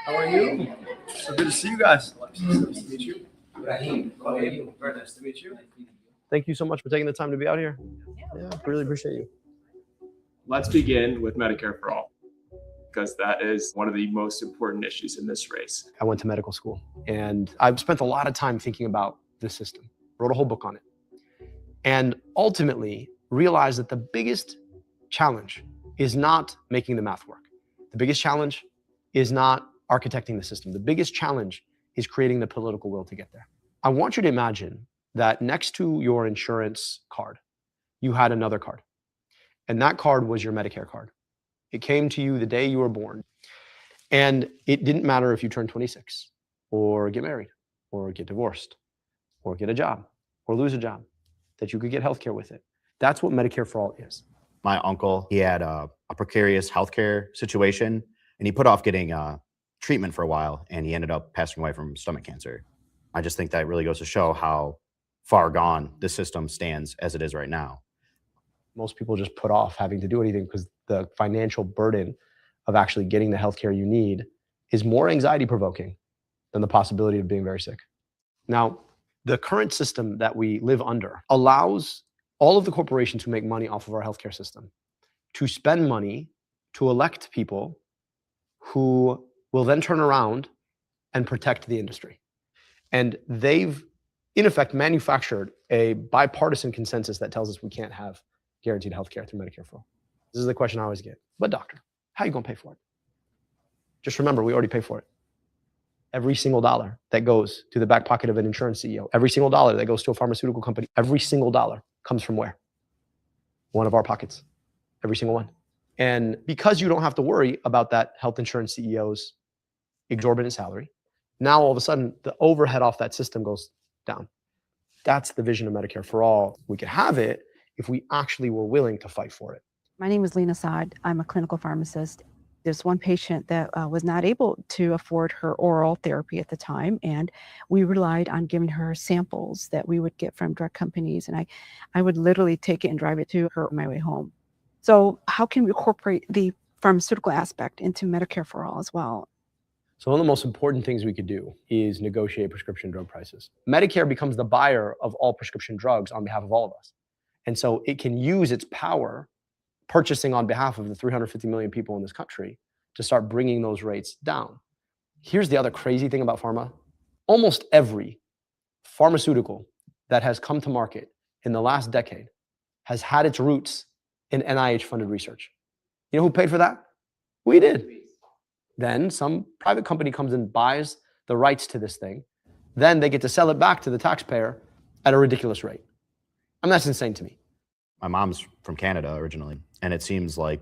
How are you? So good to see you guys. Nice to meet you. Very nice to meet you. Thank you so much for taking the time to be out here. Yeah, really appreciate you. Let's begin with Medicare for All, because that is one of the most important issues in this race. I went to medical school, and I've spent a lot of time thinking about this system. Wrote a whole book on it. And ultimately realized that the biggest challenge is not making the math work. The biggest challenge is not architecting the system. The biggest challenge is creating the political will to get there. I want you to imagine that next to your insurance card, you had another card. And that card was your Medicare card. It came to you the day you were born. And it didn't matter if you turned 26 or get married or get divorced or get a job or lose a job, that you could get healthcare with it. That's what Medicare for All is. My uncle, he had a precarious healthcare situation, and he put off getting treatment for a while, and he ended up passing away from stomach cancer. I just think that really goes to show how far gone the system stands as it is right now. Most people just put off having to do anything because the financial burden of actually getting the healthcare you need is more anxiety provoking than the possibility of being very sick. Now, the current system that we live under allows all of the corporations who make money off of our healthcare system to spend money to elect people who will then turn around and protect the industry. And they've, in effect, manufactured a bipartisan consensus that tells us we can't have guaranteed healthcare through Medicare for All. This is the question I always get. But doctor, how are you gonna pay for it? Just remember, we already pay for it. Every single dollar that goes to the back pocket of an insurance CEO, every single dollar that goes to a pharmaceutical company, every single dollar comes from where? One of our pockets, every single one. And because you don't have to worry about that health insurance CEO's exorbitant salary, now all of a sudden the overhead off that system goes down. That's the vision of Medicare for All. We could have it if we actually were willing to fight for it. My name is Lena Saad. I'm a clinical pharmacist. There's one patient that was not able to afford her oral therapy at the time, and we relied on giving her samples that we would get from drug companies, and I would literally take it and drive it to her on my way home. So how can we incorporate the pharmaceutical aspect into Medicare for All as well? So one of the most important things we could do is negotiate prescription drug prices. Medicare becomes the buyer of all prescription drugs on behalf of all of us. And so it can use its power purchasing on behalf of the 350 million people in this country to start bringing those rates down. Here's the other crazy thing about pharma. Almost every pharmaceutical that has come to market in the last decade has had its roots in NIH-funded research. You know who paid for that? We did. Then some private company comes and buys the rights to this thing. Then they get to sell it back to the taxpayer at a ridiculous rate. I mean, that's insane to me. My mom's from Canada originally, and it seems like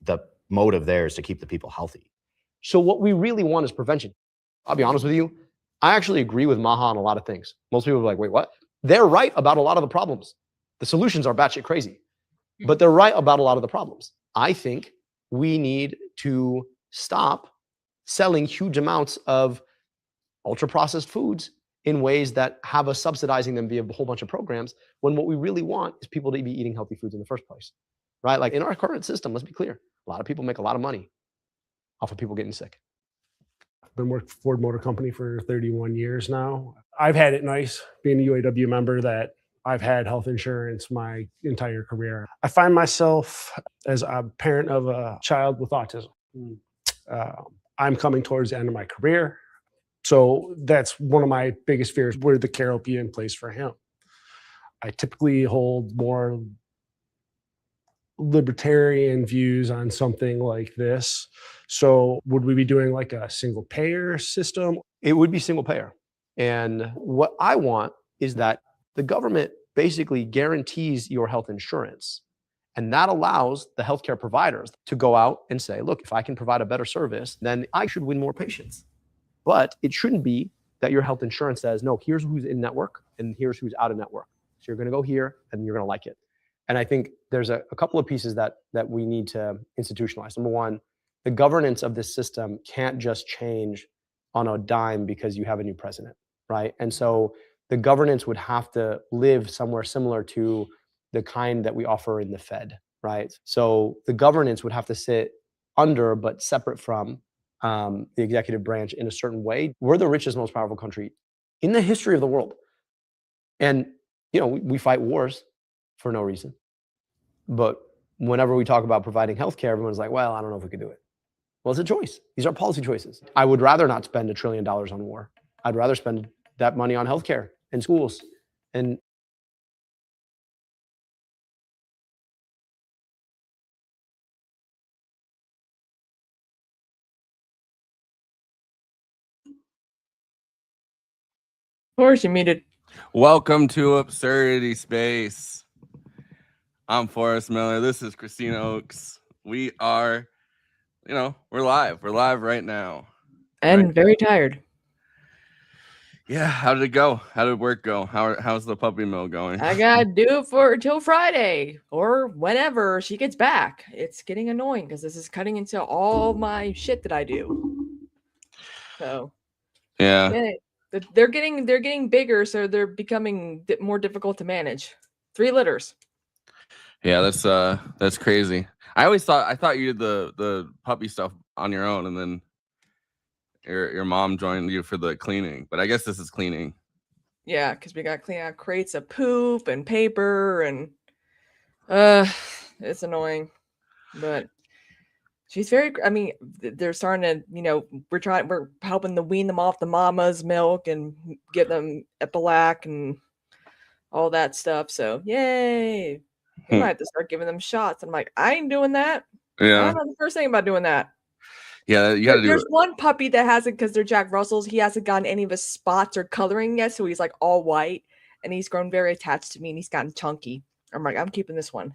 the motive there is to keep the people healthy. So what we really want is prevention. I'll be honest with you. I actually agree with Maha on a lot of things. Most people are like, wait, what? They're right about a lot of the problems. The solutions are batshit crazy, but they're right about a lot of the problems. I think we need to stop selling huge amounts of ultra-processed foods in ways that have us subsidizing them via a whole bunch of programs, when what we really want is people to be eating healthy foods in the first place, right? Like in our current system, let's be clear, a lot of people make a lot of money off of people getting sick. I've been working for Ford Motor Company for 31 years now. I've had it nice being a UAW member that I've had health insurance my entire career. I find myself as a parent of a child with autism. I'm coming towards the end of my career. So that's one of my biggest fears, where the care will be in place for him. I typically hold more libertarian views on something like this. So would we be doing like a single payer system? It would be single payer. And what I want is that the government basically guarantees your health insurance. And that allows the healthcare providers to go out and say, look, if I can provide a better service, then I should win more patients. But it shouldn't be that your health insurance says, no, here's who's in network and here's who's out of network. So you're going to go here and you're going to like it. And I think there's a couple of pieces that we need to institutionalize. Number one, the governance of this system can't just change on a dime because you have a new president, right? And so the governance would have to live somewhere similar to the kind that we offer in the Fed, right? So the governance would have to sit under but separate from the executive branch in a certain way. We're the richest, most powerful country in the history of the world. And, we fight wars for no reason. But whenever we talk about providing healthcare, everyone's like, well, I don't know if we could do it. Well, it's a choice. These are policy choices. I would rather not spend $1 trillion on war. I'd rather spend that money on healthcare and schools. And Of course, you muted. Welcome to Absurdity Space. I'm Forrest Miller. This is Christina Oakes. We are, we're live. We're live right now. And very tired. Yeah, how did it go? How did work go? How's the puppy mill going? I gotta do it till Friday or whenever she gets back. It's getting annoying because this is cutting into all my shit that I do. So Yeah. They're getting bigger, so they're becoming more difficult to manage. 3 litters. Yeah, that's crazy. I thought you did the puppy stuff on your own, and then your mom joined you for the cleaning. But I guess this is cleaning. Yeah, because we got to clean out crates of poop and paper, and it's annoying. But she's very. I mean, they're starting to. We're helping to wean them off the mama's milk and give them Epilac and all that stuff. So yay! We might have to start giving them shots. I'm like, I ain't doing that. Yeah. I don't know the first thing about doing that. Yeah, you got to do it. There's one puppy that hasn't, because they're Jack Russells. He hasn't gotten any of his spots or coloring yet, so he's like all white, and he's grown very attached to me, and he's gotten chunky. I'm like, I'm keeping this one.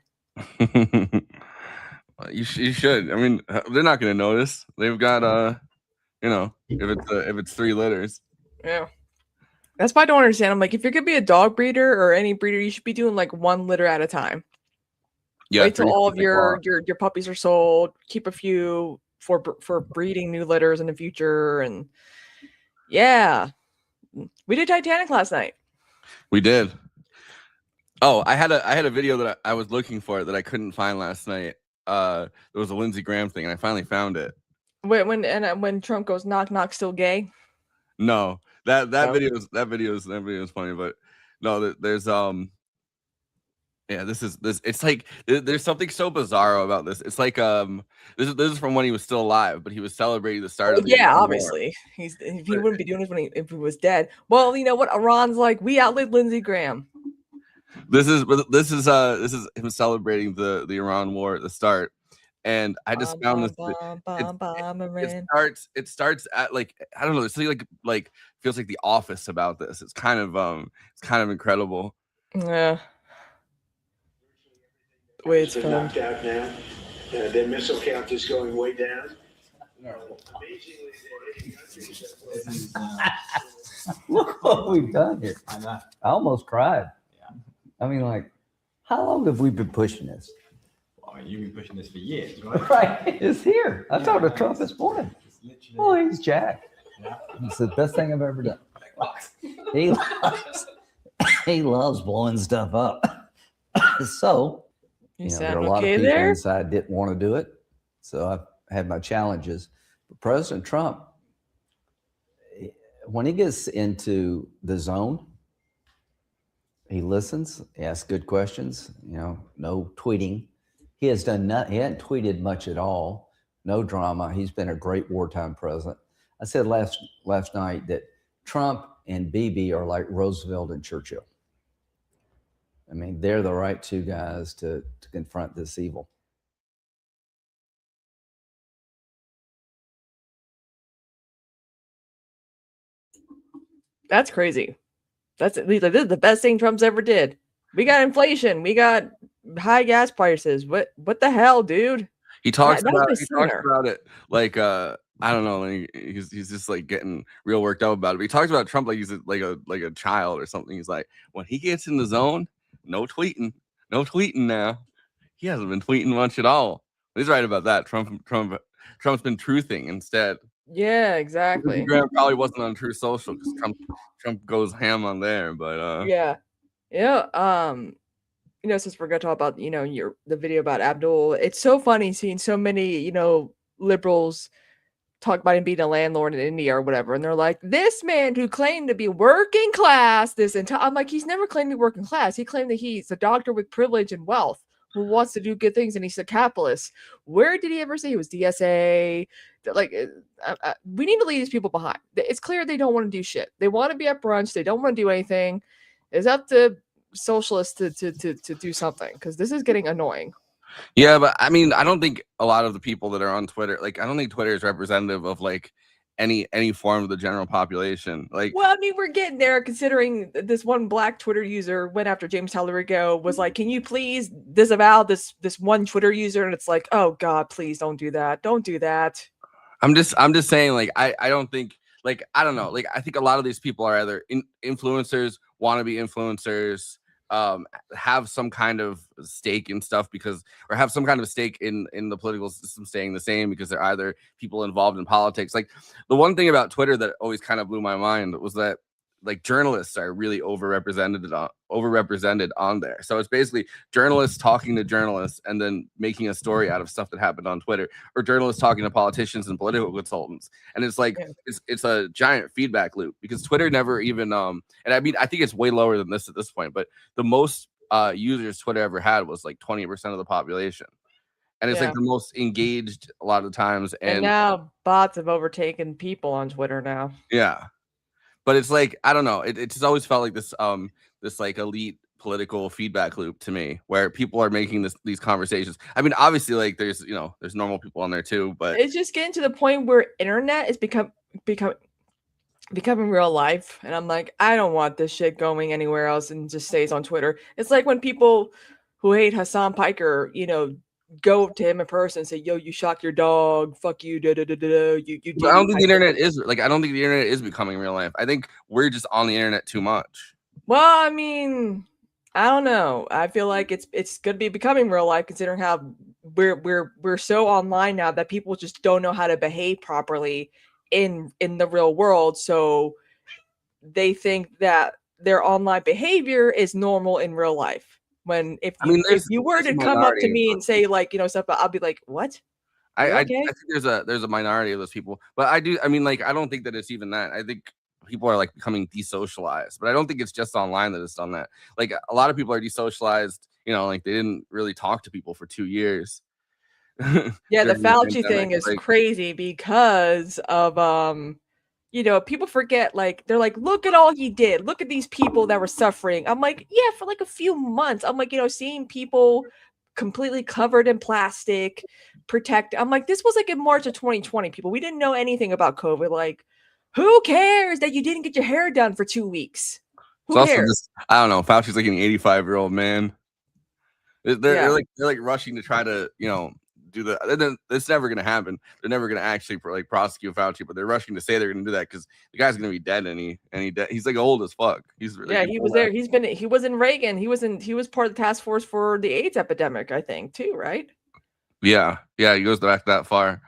You should. I mean, they're not going to notice. They've got if it's 3 litters. Yeah. That's why I don't understand. I'm like, if you're gonna be a dog breeder or any breeder, you should be doing like 1 litter at a time. Yeah. Wait till all of your puppies are sold. Keep a few for breeding new litters in the future. And yeah, we did Titanic last night. We did. Oh, I had a video that I was looking for that I couldn't find last night. There was a Lindsey Graham thing, and I finally found it. When Trump goes knock knock, still gay. No, that video is funny, but no, there's it's like there's something so bizarre about this. It's like this is from when he was still alive, but he was celebrating the start of the obviously he wouldn't be doing this if he was dead. Well, you know what? Iran's like, we outlived Lindsey Graham. This is him celebrating the Iran war at the start, and I just found this. It starts at like, I don't know. It's like feels like The Office about this. It's kind of incredible. Yeah. The way it's knocked out now. Their missile count is going way down. Look what we've done here. I almost cried. Yeah. I mean, like, how long have we been pushing this? Well, I mean, you've been pushing this for years, right? Right. It's here. I talked to Trump this morning. Oh, he's Jack. Yeah. It's the best thing I've ever done. He loves blowing stuff up. So, there are a lot of people inside didn't want to do it. So I had my challenges. But President Trump, when he gets into the zone, he listens, he asks good questions, no tweeting. He has done nothing. He hadn't tweeted much at all. No drama. He's been a great wartime president. I said last night that Trump and Bibi are like Roosevelt and Churchill. I mean, they're the right 2 guys to confront this evil. That's crazy. This is the best thing Trump's ever did. We got inflation. We got high gas prices. What the hell, dude? He talks about it like I don't know. He's just like getting real worked up about it. But he talks about Trump like he's like a child or something. He's like, when he gets in the zone, no tweeting now. He hasn't been tweeting much at all. He's right about that. Trump's been truthing instead. Yeah, exactly. Graham probably wasn't on True Social because Trump goes ham on there. But yeah. Since we're gonna talk about the video about Abdul, it's so funny seeing so many liberals talk about him being a landlord in India or whatever, and they're like, this man who claimed to be working class this entire, I'm like, he's never claimed to be working class. He claimed that he's a doctor with privilege and wealth who wants to do good things, and he's a capitalist. Where did he ever say he was DSA? Like, we need to leave these people behind. It's clear they don't want to do shit. They want to be at brunch. They don't want to do anything. It's up to socialists to do something, because this is getting annoying. Yeah, but I mean, I don't think a lot of the people that are on Twitter, like, I don't think Twitter is representative of like any form of the general population. Like, well, I mean, we're getting there, considering this one black Twitter user went after James Talarico, was like, can you please disavow this one Twitter user? And it's like, oh God, please don't do that. Don't do that. I'm just saying, like, I don't think, like, I don't know, like, I think a lot of these people are either influencers, want to be influencers, have some kind of stake in stuff or have some kind of stake in the political system staying the same because they're either people involved in politics. Like, the one thing about Twitter that always kind of blew my mind was that, like, journalists are really overrepresented on there. So it's basically journalists talking to journalists and then making a story out of stuff that happened on Twitter, or journalists talking to politicians and political consultants. And it's like, it's a giant feedback loop, because Twitter never even, and I mean, I think it's way lower than this at this point, but the most users Twitter ever had was like 20% of the population. And it's like the most engaged a lot of the times. And now bots have overtaken people on Twitter now. Yeah. But it's like, I don't know. It just always felt like this like elite political feedback loop to me, where people are making these conversations. I mean, obviously, like, there's normal people on there too, but it's just getting to the point where internet is becoming real life. And I'm like, I don't want this shit going anywhere else and just stays on Twitter. It's like when people who hate Hassan Piker, go to him in person and say, yo, you shot your dog, fuck you, da da da da. You I don't think the internet is becoming real life. I think we're just on the internet too much. Well, I mean, I don't know. I feel like it's gonna be becoming real life, considering how we're so online now that people just don't know how to behave properly in the real world. So they think that their online behavior is normal in real life. When if you were to come up to me and say, like, stuff, I'll be like, what? I think there's a minority of those people, but I don't think that it's even that. I think people are like becoming desocialized, but I don't think it's just online that it's done that. Like, a lot of people are desocialized, like they didn't really talk to people for 2 years. Yeah, the Fauci thing is crazy because of people forget, like, they're like, look at all he did. Look at these people that were suffering. I'm like, yeah, for like a few months. I'm like, seeing people completely covered in plastic, I'm like, this was like in March of 2020, people. We didn't know anything about COVID. Like, who cares that you didn't get your hair done for 2 weeks? Who cares? I don't know. Fauci's like an 85-year-old man. They're like rushing to try to, do the. It's never gonna happen. They're never gonna actually prosecute Fauci, but they're rushing to say they're gonna do that because the guy's gonna be dead, and he's like old as fuck. He's really he was there. He was in Reagan. He was part of the task force for the AIDS epidemic, I think, too, right? Yeah, he goes back that far.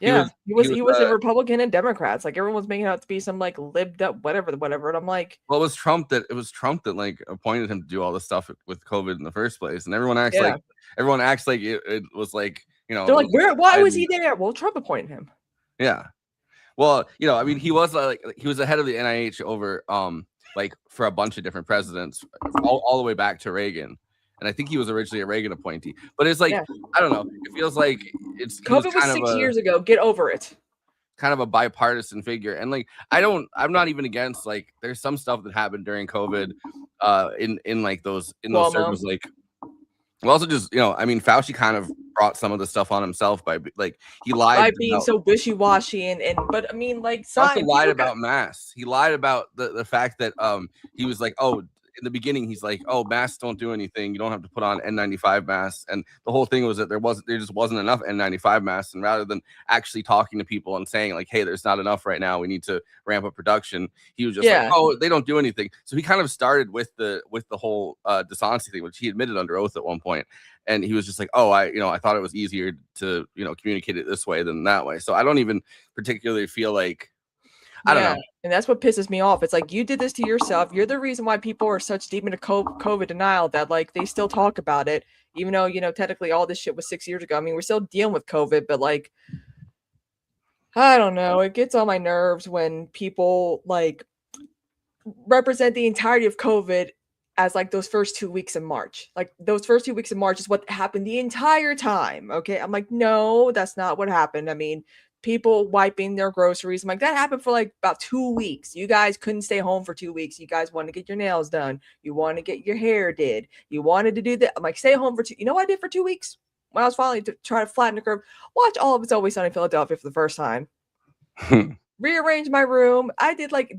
Yeah, he was a Republican and Democrats. Like, everyone was making out to be some like lived up whatever, and I'm like, well, it was Trump that like appointed him to do all this stuff with COVID in the first place, and everyone acts like it was like. They're like, why was he there? Well, Trump appointed him. Yeah. Well, I mean, he was the head of the NIH over for a bunch of different presidents, all the way back to Reagan. And I think he was originally a Reagan appointee. But it's like, I don't know. It feels like COVID was 6 years ago. Get over it. Kind of a bipartisan figure. And like, I'm not even against, like, there's some stuff that happened during COVID in those circles, like. Well, also just, I mean, Fauci kind of brought some of the stuff on himself by, like, he lied. By being so wishy-washy but I mean, like, he also lied about masks. He lied about the fact that he was like, oh, in the beginning, he's like, oh, masks don't do anything. You don't have to put on N95 masks. And the whole thing was that there just wasn't enough N95 masks. And rather than actually talking to people and saying, like, hey, there's not enough right now, we need to ramp up production, he was just like, oh, they don't do anything. So he kind of started with the whole dishonesty thing, which he admitted under oath at one point. And he was just like, oh, I thought it was easier to, communicate it this way than that way. So I don't even particularly feel like, I don't know. And that's what pisses me off. It's like, you did this to yourself. You're the reason why people are such deep into COVID denial that, like, they still talk about it, even though, technically all this shit was 6 years ago. I mean, we're still dealing with COVID, but, like, I don't know. It gets on my nerves when people like represent the entirety of COVID as like those first 2 weeks in March. Like those first 2 weeks in March is what happened the entire time. Okay. I'm like, no, that's not what happened. I mean, people wiping their groceries. I'm like, that happened for like about 2 weeks. You guys couldn't stay home for 2 weeks. You guys wanted to get your nails done. You wanted to get your hair did. You wanted to do that. I'm like, stay home for you know what I did for 2 weeks? When I was finally trying to flatten the curve, watch all of It's Always Sunny in Philadelphia for the first time. Rearrange my room. I did like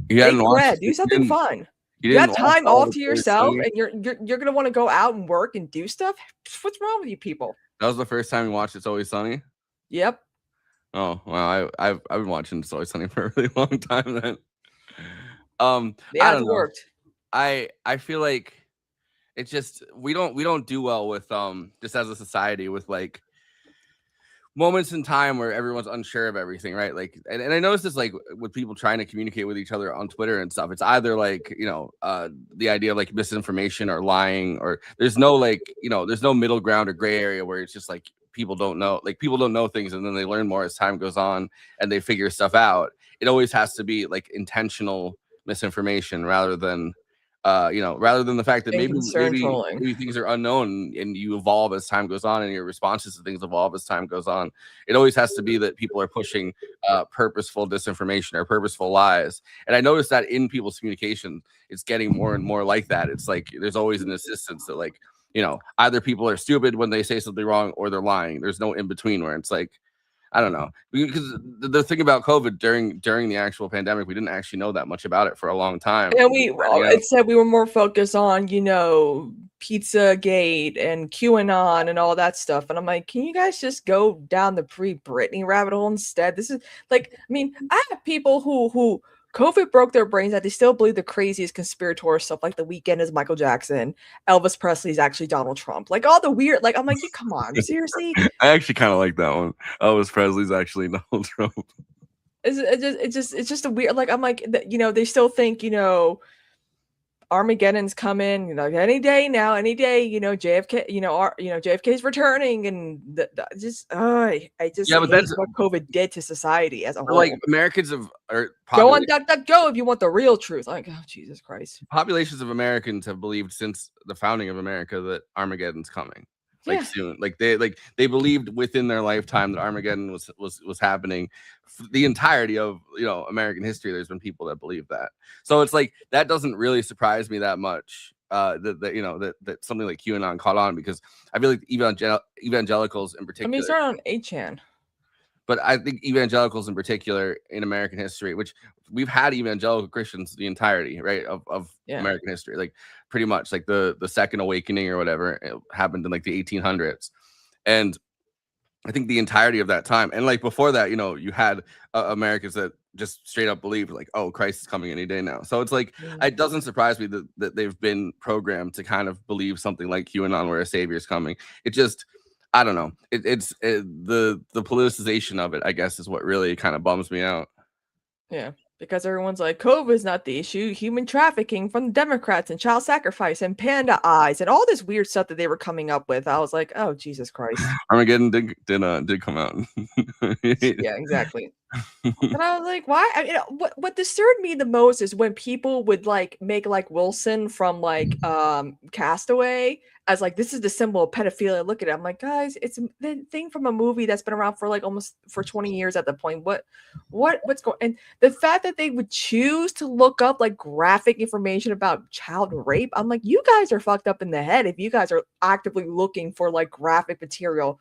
bake bread, do something fun. You got time off to yourself, and you're gonna want to go out and work and do stuff. What's wrong with you people? That was the first time you watched It's Always Sunny? Yep. Oh well, I've been watching It's Always Sunny for a really long time then. Yeah, I don't it know. worked. I feel like it's just we don't do well with just as a society with like moments in time where everyone's unsure of everything, right? Like, and I noticed this like with people trying to communicate with each other on Twitter and stuff. It's either like, you know, the idea of like misinformation or lying, or there's no like, you know, there's no middle ground or gray area where it's just like people don't know things, and then they learn more as time goes on and they figure stuff out. It always has to be like intentional misinformation rather than rather than the fact that maybe things are unknown and you evolve as time goes on and your responses to things evolve as time goes on. It always has to be that people are pushing purposeful disinformation or purposeful lies. And I noticed that in people's communication, it's getting more and more like that. It's like there's always an insistence that like, you know, either people are stupid when they say something wrong or they're lying. There's no in between where it's like, I don't know, because the thing about COVID during the actual pandemic, we didn't actually know that much about it for a long time. And it said we were more focused on, you know, Pizzagate and QAnon and all that stuff. And I'm like, can you guys just go down the pre-Britney rabbit hole instead? This is like, I mean, I have people who COVID broke their brains that they still believe the craziest conspiratorial stuff, like The Weeknd is Michael Jackson, Elvis Presley is actually Donald Trump, like all the weird. Like I'm like, come on, seriously. I actually kind of like that one. Elvis Presley's actually Donald Trump. It's just a weird. Like I'm like, you know, they still think, you know, Armageddon's coming, you know, any day now, any day, you know, JFK, JFK's returning, and I just yeah, but that's what COVID did to society as a whole. Like Americans have go on DuckDuckGo if you want the real truth. Like, oh Jesus Christ! Populations of Americans have believed since the founding of America that Armageddon's coming. Like soon, like they believed within their lifetime that Armageddon was happening. The entirety of, you know, American history, there's been people that believe that. So it's like that doesn't really surprise me that much. That something like QAnon caught on, because I feel like evangelicals in particular. I mean, it's not on 8chan. But I think evangelicals in particular in American history, which we've had evangelical Christians the entirety, right, of American history, like pretty much like the Second Awakening or whatever, it happened in like the 1800s. And I think the entirety of that time, and like before that, you know, you had Americans that just straight up believed like, oh, Christ is coming any day now. So it's like, it doesn't surprise me that they've been programmed to kind of believe something like QAnon where a savior is coming. It just, I don't know. It's the politicization of it, I guess, is what really kind of bums me out. Yeah, because everyone's like, COVID is not the issue. Human trafficking from the Democrats and child sacrifice and panda eyes and all this weird stuff that they were coming up with. I was like, oh Jesus Christ! Armageddon did come out. Yeah, exactly. And I was like, why? I mean, what disturbed me the most is when people would like make like Wilson from like Castaway as like, this is the symbol of pedophilia. Look at it. I'm like, guys, it's the thing from a movie that's been around for like almost for 20 years at the point. What's going? And the fact that they would choose to look up like graphic information about child rape, I'm like, you guys are fucked up in the head if you guys are actively looking for like graphic material.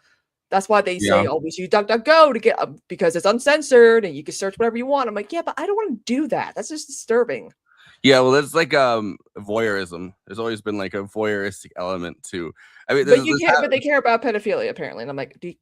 That's why they say always use DuckDuckGo to get because it's uncensored and you can search whatever you want. I'm like, yeah, but I don't want to do that. That's just disturbing. Yeah, well, that's like voyeurism. There's always been like a voyeuristic element to. I mean, but they care about pedophilia apparently, and I'm like, do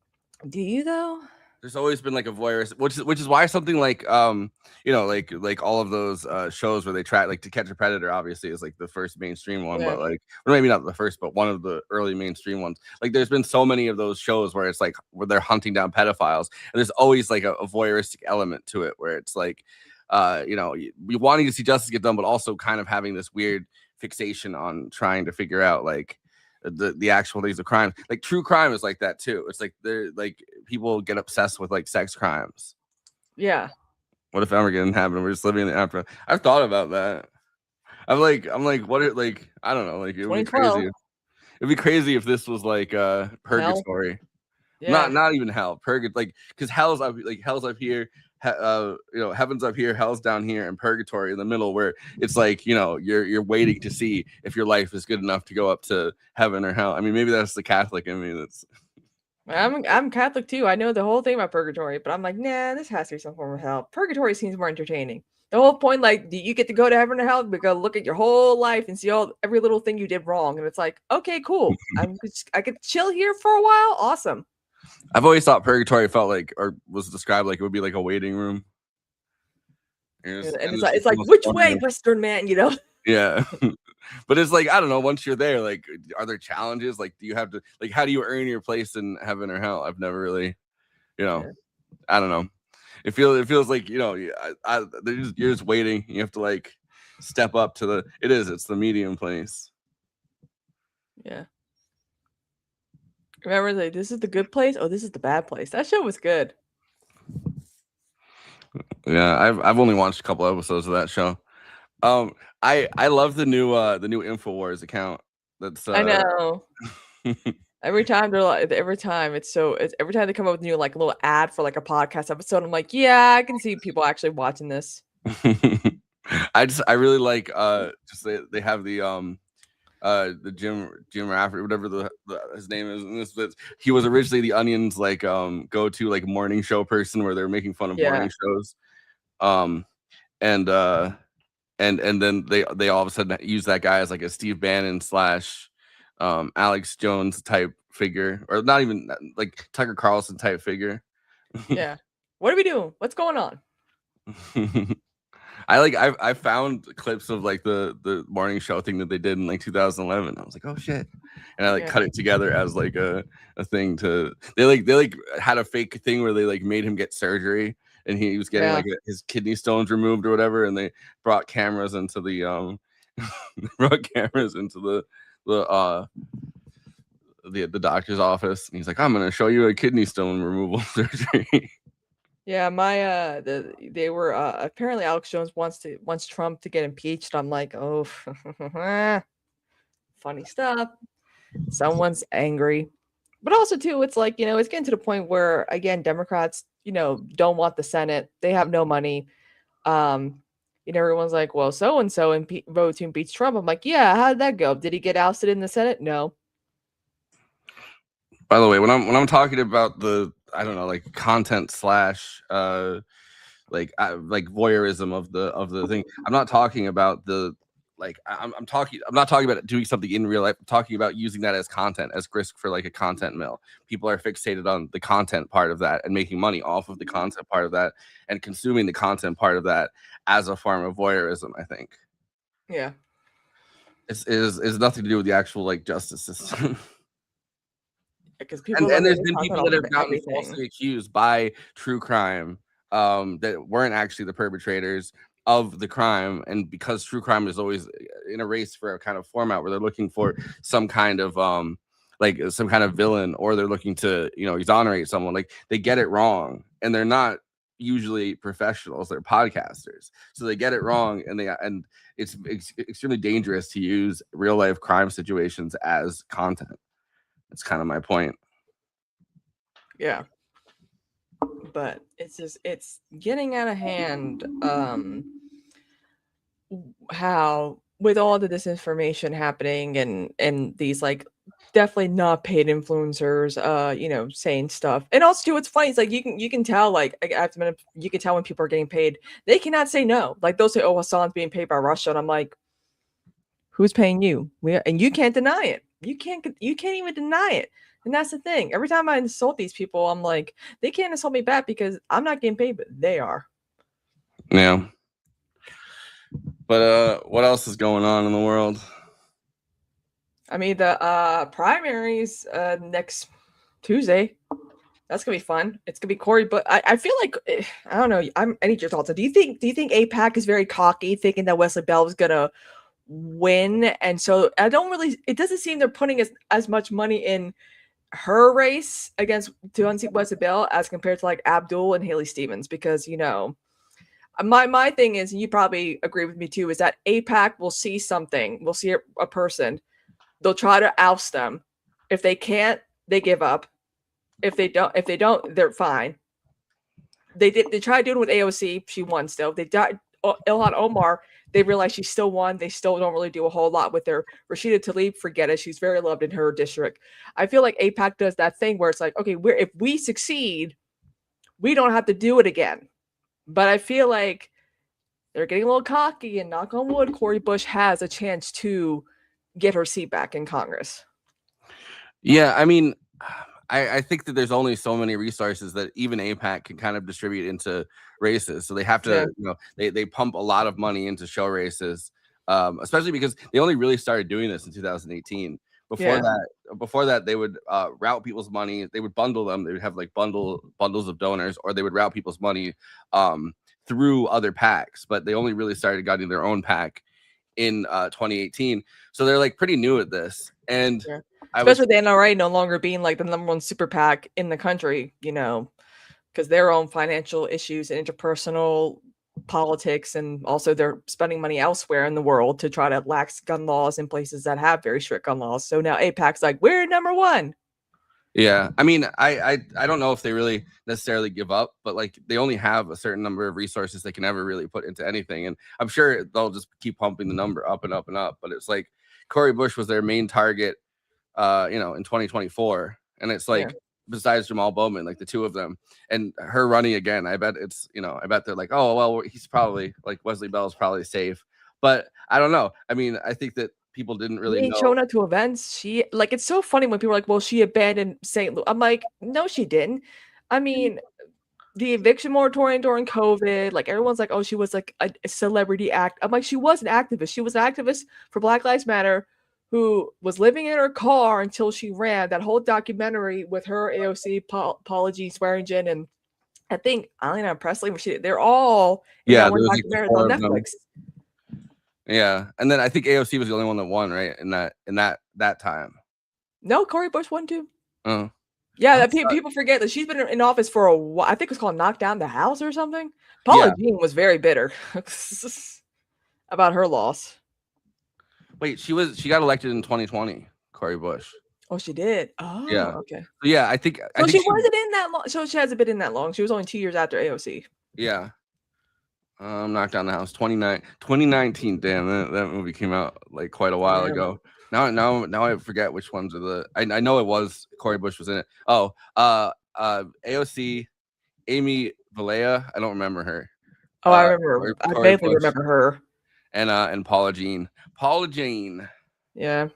you though? There's always been like a voyeuristic, which is why something like like all of those shows where they try like To Catch a Predator obviously is like the first mainstream one, but like, or maybe not the first, but one of the early mainstream ones. Like there's been so many of those shows where it's like where they're hunting down pedophiles, and there's always like a voyeuristic element to it where it's like we wanting to see justice get done, but also kind of having this weird fixation on trying to figure out like the actual things of crime. Like true crime is like that too. It's like they're like people get obsessed with like sex crimes. Yeah. What if Armageddon happened? We're just living in the aftermath. I've thought about that. I'm like, what? I don't know. Like, it would be 2012. crazy. It'd be crazy if this was like purgatory. Yeah. Not even hell. Like, because hell's up here. Heaven's up here, hell's down here, and purgatory in the middle, where it's like, you're waiting to see if your life is good enough to go up to heaven or hell. I mean, maybe that's the Catholic in me. I'm Catholic too. I know the whole thing about purgatory, but I'm like, nah, this has to be some form of hell. Purgatory seems more entertaining. The whole point, like, do you get to go to heaven or hell? Because look at your whole life and see every little thing you did wrong, and it's like, okay, cool. I could chill here for a while. Awesome. I've always thought purgatory felt like, or was described like, it would be like a waiting room. It's like which way, Western man? Yeah. But it's like, I don't know, once you're there, like, are there challenges? Like, do you have to, like, how do you earn your place in heaven or hell? I've never really, I don't know. It feels like, you're just waiting. You have to like step up to it's the medium place. Yeah. Remember, like, this is the good place. Oh, this is the bad place. That show was good. Yeah, I've only watched a couple episodes of that show. I love the new InfoWars account. That's I know. Every time every time they come up with new like little ad for like a podcast episode, I'm like, yeah, I can see people actually watching this. I really like just they have the Jim Rafferty, whatever his name is, and this he was originally the Onion's like go-to like morning show person where they're making fun of morning shows, and then they all of a sudden use that guy as like a Steve Bannon / Alex Jones type figure, or not even like Tucker Carlson type figure. Yeah, what are we doing? What's going on? I found clips of like the morning show thing that they did in like 2011. I was like, oh shit, and I cut it together as like a thing to they had a fake thing where they like made him get surgery and he was getting like his kidney stones removed or whatever, and they brought cameras into the the doctor's office, and he's like, I'm gonna show you a kidney stone removal surgery. Yeah, they were apparently Alex Jones wants Trump to get impeached. I'm like, oh, funny stuff. Someone's angry, but also too, it's like, it's getting to the point where again, Democrats, don't want the Senate. They have no money. Everyone's like, well, so and so voted to impeach Trump. I'm like, yeah, how did that go? Did he get ousted in the Senate? No. By the way, when I'm talking about the, I don't know, like content / like voyeurism of the thing, I'm not talking about the I'm not talking about doing something in real life. I'm talking about using that as content, as grist for like a content mill. People are fixated on the content part of that and making money off of the content part of that and consuming the content part of that as a form of voyeurism, I think. Yeah. It's nothing to do with the actual like justice system. Because and there's been people that have gotten falsely accused by true crime that weren't actually the perpetrators of the crime, and because true crime is always in a race for a kind of format where they're looking for some kind of some kind of villain, or they're looking to exonerate someone, like they get it wrong, and they're not usually professionals, they're podcasters, so they get it wrong, and it's extremely dangerous to use real life crime situations as content. That's kind of my point. Yeah. But it's getting out of hand. How with all the disinformation happening and these like definitely not paid influencers, saying stuff. And also too, what's funny is like you can tell, like you can tell when people are getting paid. They cannot say no. Like they'll say, oh, Hassan's being paid by Russia, and I'm like, who's paying you? And you can't deny it. You can't even deny it. And that's the thing. Every time I insult these people, I'm like, they can't insult me back because I'm not getting paid, but they are. Yeah. But what else is going on in the world? I mean, the primaries next Tuesday. That's gonna be fun. It's gonna be Corey, but I feel like I don't know. I need your thoughts. Do you think AIPAC is very cocky, thinking that Wesley Bell is gonna win? And so it doesn't seem they're putting as much money in her race against to unseat Wesley Bell as compared to like Abdul and Haley Stevens, because my thing is, and you probably agree with me too, is that AIPAC will see something, will see a person, they'll try to oust them. If they can't, they give up. If they don't, they're fine. They tried doing it with AOC, she won still. They died Ilhan Omar, they realized she still won. They still don't really do a whole lot with her. Rashida Tlaib, forget it. She's very loved in her district. I feel like AIPAC does that thing where it's like, okay, if we succeed, we don't have to do it again. But I feel like they're getting a little cocky, and knock on wood, Cori Bush has a chance to get her seat back in Congress. Yeah, I mean, I think that there's only so many resources that even AIPAC can kind of distribute into races. So they have to, they pump a lot of money into show races, especially because they only really started doing this in 2018. Before that, they would route people's money. They would bundle them. They would have like bundles of donors, or they would route people's money through other PACs. But they only really started getting their own PAC in 2018. So they're like pretty new at this. And especially the NRA no longer being like the #1 super PAC in the country, because their own financial issues and interpersonal politics, and also they're spending money elsewhere in the world to try to lax gun laws in places that have very strict gun laws. So now AIPAC's like, we're #1. Yeah, I mean, I don't know if they really necessarily give up, but like they only have a certain number of resources they can ever really put into anything, and I'm sure they'll just keep pumping the number up and up and up. But it's like Cori Bush was their main target, in 2024, and it's like besides Jamal Bowman, like the two of them, and her running again, I bet it's I bet they're like, oh well, he's probably like Wesley Bell's probably safe, but I don't know. I mean, I think that people didn't really know. Showing up to events. She it's so funny when people are like, well, she abandoned St. Louis. I'm like, no, she didn't. I mean, the eviction moratorium during COVID, like everyone's like, oh, she was like a celebrity act. I'm like, she was an activist. She was an activist for Black Lives Matter, who was living in her car until she ran. That whole documentary with her, AOC, Apology, Swearingen, and I think Alina Presley, they're all documentaries on Netflix. Yeah, and then I think AOC was the only one that won, right? In that time. No, Cori Bush won too. Oh. Yeah, that people forget that she's been in office for a while. I think it's called Knock Down the House or something. Paula Jean was very bitter about her loss. Wait, she got elected in 2020, Cori Bush. Oh, she did. Oh, yeah. Okay. Yeah, I think she wasn't in that long. So she hasn't been in that long. She was only 2 years after AOC. Yeah. Knocked Down the House 2019. Damn, that movie came out like quite a while ago. Now I forget which ones are the. I know it was Cori Bush was in it. Oh, AOC, Amy Valea. I don't remember her. Oh, I remember. I vaguely remember her. And Paula Jean. Yeah,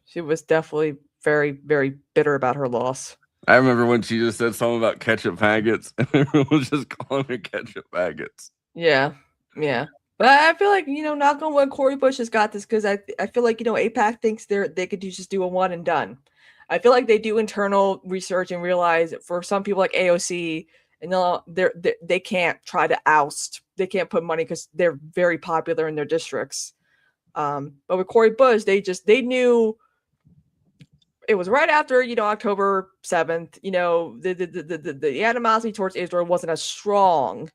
she was definitely very, very bitter about her loss. I remember when she just said something about ketchup packets, and everyone was just calling her ketchup packets. Yeah. But I feel like, knock on wood, Cori Bush has got this, because I feel like, AIPAC thinks they could just do a one and done. I feel like they do internal research and realize for some people like AOC, and they can't try to oust. They can't put money because they're very popular in their districts. But with Cori Bush, they knew it was right after, October 7th, the animosity towards Israel wasn't as strong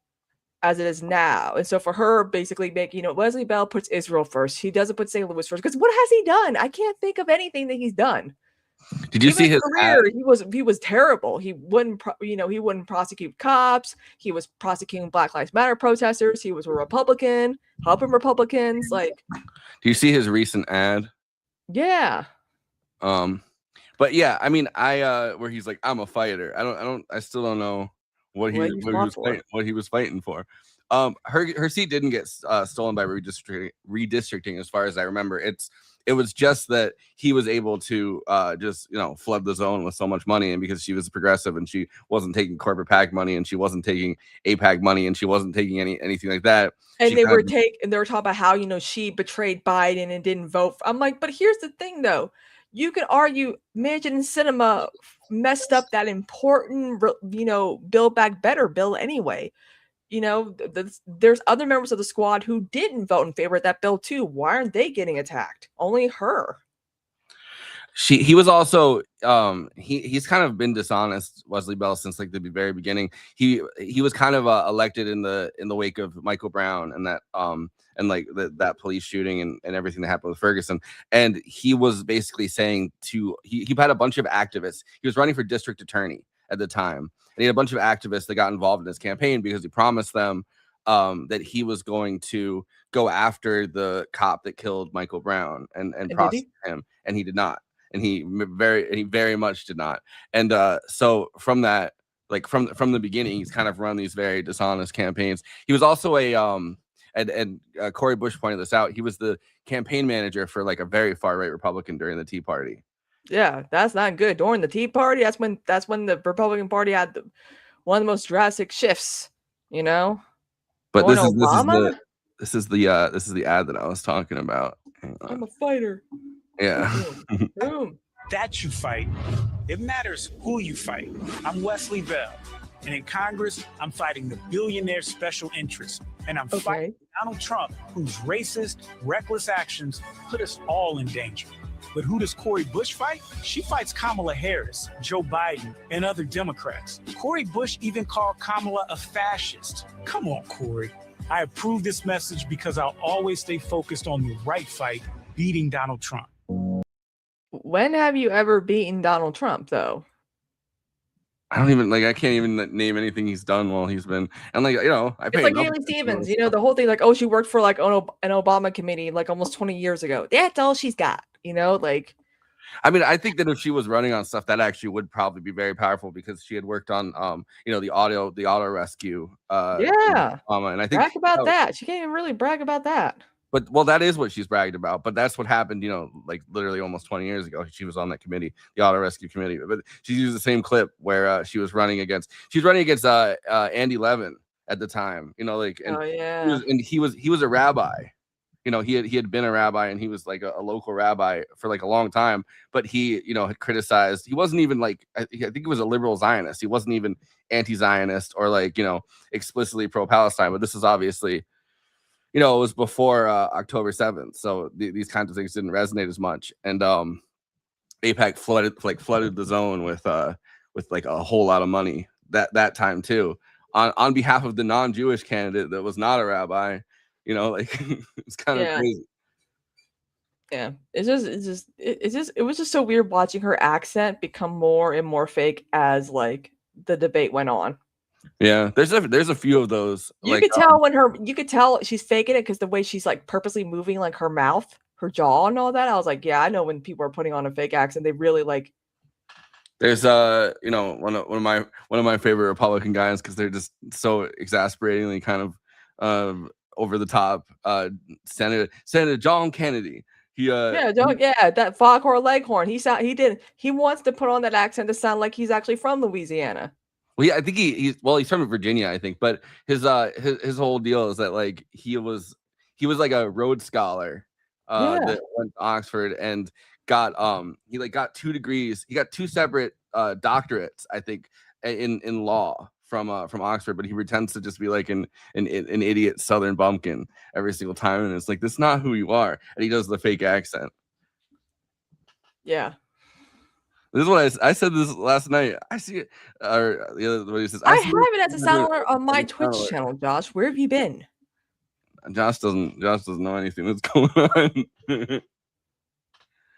as it is now. And so for her, basically making, Wesley Bell puts Israel first. He doesn't put St. Louis first, because what has he done? I can't think of anything that he's done. Did you see his career? He was terrible. He wouldn't prosecute cops. He was prosecuting Black Lives Matter protesters. He was a Republican, helping Republicans. Like, do you see his recent ad? Yeah. But yeah, I mean, where he's like, I'm a fighter. I still don't know what he was fighting for. Her seat didn't get stolen by redistricting, as far as I remember. It was just that he was able to just flood the zone with so much money, and because she was progressive and she wasn't taking corporate PAC money and she wasn't taking AIPAC money and she wasn't taking anything like that. And they were talking about how she betrayed Biden and didn't vote. I'm like, but here's the thing though. You could argue Manchin and Cinema messed up that important, Build Back Better bill anyway. There's other members of the squad who didn't vote in favor of that bill too. Why aren't they getting attacked? Only her. He was also he's kind of been dishonest, Wesley Bell, since like the very beginning. He was kind of elected in the wake of Michael Brown and that and like that police shooting and everything that happened with Ferguson. And he was basically saying he had a bunch of activists. He was running for district attorney at the time, and he had a bunch of activists that got involved in his campaign because he promised them that he was going to go after the cop that killed Michael Brown and prosecute him, and he did not. And he very much did not. And so from that, like from the beginning, he's kind of run these very dishonest campaigns. He was also and Corey Bush pointed this out. He was the campaign manager for like a very far right Republican during the Tea Party. Yeah, that's not good. During the Tea Party, that's when the Republican Party had one of the most drastic shifts. You know. But this is the ad that I was talking about. I'm a fighter. Yeah. Boom. That you fight. It matters who you fight. I'm Wesley Bell. And in Congress, I'm fighting the billionaire special interest. And I'm fighting Donald Trump, whose racist, reckless actions put us all in danger. But who does Corey Bush fight? She fights Kamala Harris, Joe Biden, and other Democrats. Corey Bush even called Kamala a fascist. Come on, Corey. I approve this message because I'll always stay focused on the right fight, beating Donald Trump. When have you ever beaten Donald Trump, though? I can't even name anything he's done while he's been, and like, you know, It's like Haley Stevens, you know, the whole thing, like, oh, she worked for like an Obama committee like almost 20 years ago. That's all she's got, you know, like. I mean, I think that if she was running on stuff, that actually would probably be very powerful because she had worked on, you know, the auto rescue. Yeah. And I think brag about that. She can't even really brag about that. But well, that is what she's bragged about. But that's what happened, you know, like literally almost 20 years ago. She was on that committee, the auto rescue committee. But she used the same clip where she was running against Andy Levin at the time, you know, like, and he was a rabbi. You know, he had been a rabbi and he was like a local rabbi for like a long time. But he, you know, had criticized. He wasn't even like, I think he was a liberal Zionist. He wasn't even anti-Zionist or like, you know, explicitly pro-Palestine. But this is obviously, you know, it was before October 7th. So these kinds of things didn't resonate as much. And AIPAC flooded the zone with like a whole lot of money that time too, on behalf of the non-Jewish candidate that was not a rabbi. You know, like it's kind of crazy. Yeah, it was just so weird watching her accent become more and more fake as like the debate went on. Yeah, there's a few of those. You could tell she's faking it because the way she's like purposely moving like her mouth, her jaw, and all that. I was like, yeah, I know when people are putting on a fake accent, they really like. There's you know, one of my favorite Republican guys because they're just so exasperatingly kind of over the top. Senator John Kennedy. That Foghorn Leghorn. He wants to put on that accent to sound like he's actually from Louisiana. Well, yeah, I think he's from Virginia, I think, but his whole deal is that like he was like a Rhodes Scholar that went to Oxford and got 2 degrees. He got 2 separate doctorates, I think, in law from Oxford, but he pretends to just be like an idiot Southern bumpkin every single time, and it's like that's not who you are, and he does the fake accent. Yeah. This is what I said this last night. I see it. Or the other what he says. I have it as a sound alert on my Twitch channel, Josh. Where have you been? Josh doesn't know anything that's going on.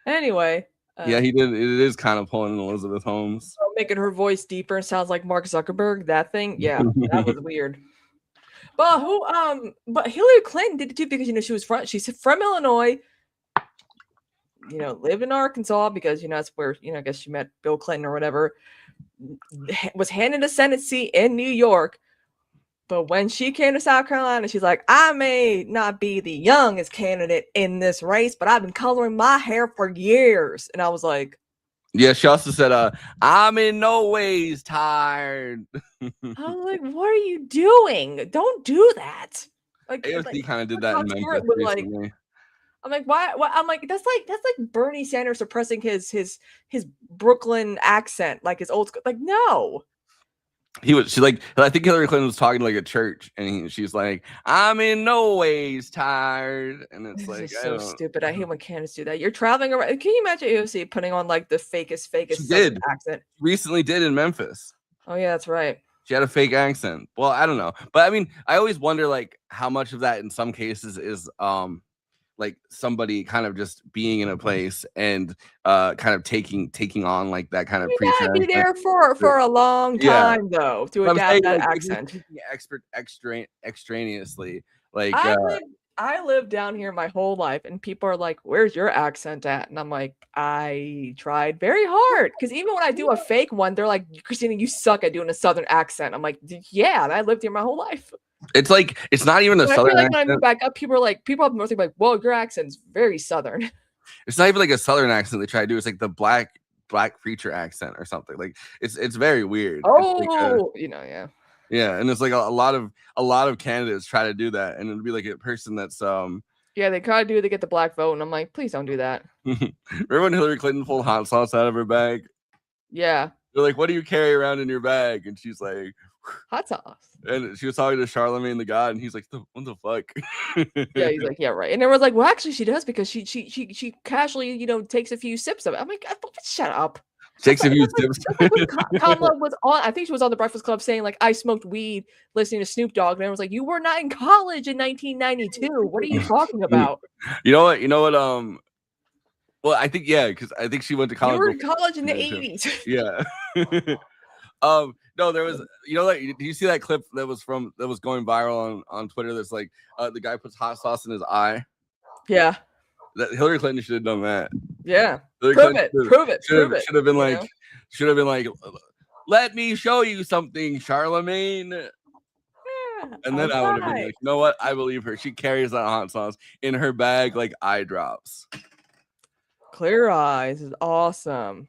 Anyway. Yeah, he did. It is kind of pulling Elizabeth Holmes, making her voice deeper and sounds like Mark Zuckerberg. That thing, yeah, that was weird. But but Hillary Clinton did it too because you know she's from Illinois. You know, lived in Arkansas because you know that's where I guess she met Bill Clinton or whatever. Was handed a Senate seat in New York. But when she came to South Carolina, she's like, I may not be the youngest candidate in this race, but I've been coloring my hair for years. And I was like, yeah, she also said, I'm in no ways tired. I was like, what are you doing? Don't do that. Like AOC kind of did that in Memphis recently. I'm like, why? I'm like, that's like Bernie Sanders suppressing his Brooklyn accent, like his old school. Like, no. She's like, I think Hillary Clinton was talking to like a church, and she's like, I'm in no ways tired. And it's This like, is so stupid. I hate when candidates do that. You're traveling around. Can you imagine AOC putting on like the fakest she Southern did accent? recently did in Memphis. Oh yeah, that's right. She had a fake accent. Well, I don't know. But I mean, I always wonder like how much of that in some cases is like somebody kind of just being in a place and kind of taking on like that kind of You preacher gotta be there accent. for a long time though to I'm adapt saying, that like, accent. Extraneously, like I lived down here my whole life, and people are like, "Where's your accent at?" And I'm like, "I tried very hard." Because even when I do a fake one, they're like, "Christina, you suck at doing a Southern accent." I'm like, "Yeah, and I lived here my whole life." it's like it's not even a And I Southern feel like when I accent. move back up, people up north are like, "Whoa, your accent's very Southern." It's not even like a Southern accent they try to do. It's like the black preacher accent or something. Like it's very weird. Oh, It's like yeah. Yeah, and it's like a lot of candidates try to do that, and it'd be like a person that's Yeah, they kind of do to get the black vote, and I'm like, please don't do that. Remember when Hillary Clinton pulled hot sauce out of her bag? Yeah. They're like, "What do you carry around in your bag?" And she's like, "Hot sauce." And she was talking to Charlemagne the God, and he's like, "What the fuck?" Yeah, he's like, "Yeah, right." And everyone's like, "Well, actually, she does because she casually, takes a few sips of it." I'm like, "Shut up." Takes a few sips. Kamala was on. I think she was on the Breakfast Club saying like, "I smoked weed listening to Snoop Dogg," and everyone's like, "You were not in college in 1992. What are you talking about?" You know what? Well, I think because I think she went to college. You were in college in the 80s. Yeah. No, there was. Do you see that clip that was going viral on Twitter? That's like the guy puts hot sauce in his eye. Yeah. That Hillary Clinton should have done that. Yeah. Prove it. Should have been like, let me show you something, Charlemagne. And then I would have been like, you know what? I believe her. She carries that hot sauce in her bag like eye drops. Clear eyes is awesome.